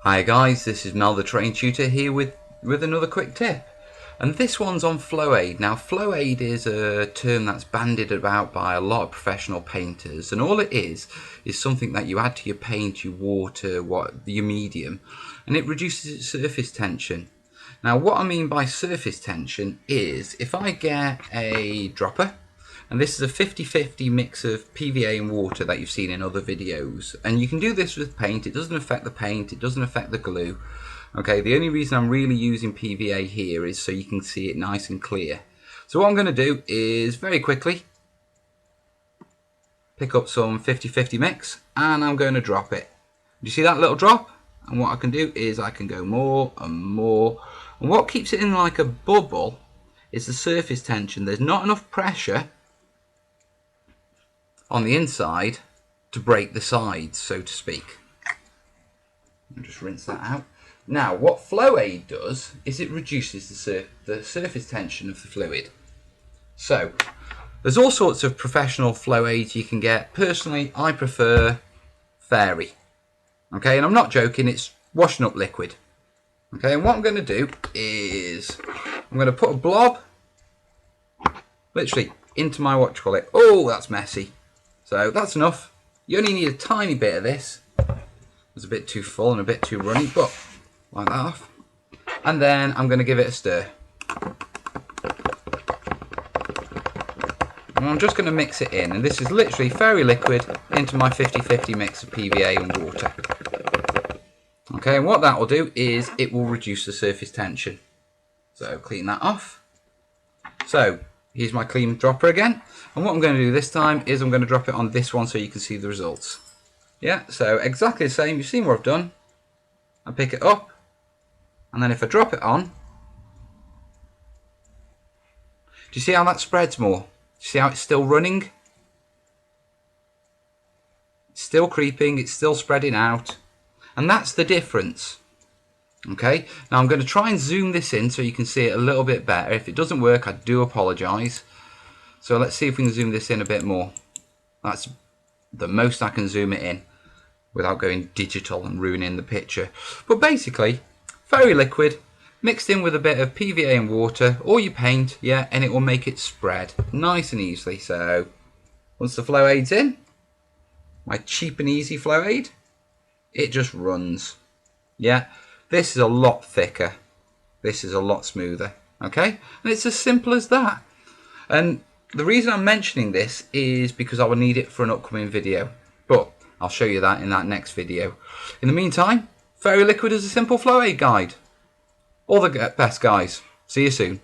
Hi guys, this is Mel the Train Tutor here with another quick tip. And this one's on flow aid. Now flow aid is a term that's bandied about by a lot of professional painters, and all it is something that you add to your paint, your water, your medium, and it reduces its surface tension. Now what I mean by surface tension is if I get a dropper, and this is a 50-50 mix of PVA and water that you've seen in other videos, and you can do this with paint. It doesn't affect the paint, it doesn't affect the glue. Okay, the only reason I'm really using PVA here is so you can see it nice and clear. So what I'm going to do is very quickly pick up some 50-50 mix and I'm going to drop it. Do you see that little drop? And what I can do is I can go more and more, and what keeps it in like a bubble is the surface tension. There's not enough pressure on the inside to break the sides, so to speak. I'll just rinse that out. Now what flow aid does is it reduces the surface tension of the fluid. So there's all sorts of professional flow aids you can get. Personally I prefer Fairy. Okay, and I'm not joking, it's washing up liquid. Okay, and what I'm going to do is I'm going to put a blob literally into my oh, that's messy. So that's enough. You only need a tiny bit of this. It's a bit too full and a bit too runny, but like that off. And then I'm going to give it a stir. And I'm just going to mix it in, and this is literally Fairy liquid into my 50-50 mix of PVA and water. Okay, and what that will do is it will reduce the surface tension. So clean that off. So here's my clean dropper again, and what I'm going to do this time is I'm going to drop it on this one so you can see the results. Yeah, so exactly the same. You've seen what I've done. I pick it up, and then if I drop it on, do you see how that spreads more? Do you see how it's still running? It's still creeping, it's still spreading out, and that's the difference. Okay, now I'm going to try and zoom this in so you can see it a little bit better. If it doesn't work, I do apologise. So let's see if we can zoom this in a bit more. That's the most I can zoom it in without going digital and ruining the picture. But basically, Fairy liquid mixed in with a bit of PVA and water, or your paint, yeah, and it will make it spread nice and easily. So once the flow aid's in, my cheap and easy flow aid, it just runs. Yeah, this is a lot thicker. This is a lot smoother. Okay, and it's as simple as that. And the reason I'm mentioning this is because I will need it for an upcoming video, but I'll show you that in that next video. In the meantime, Fairy liquid is a simple flow aid guide. All the best, guys. See you soon.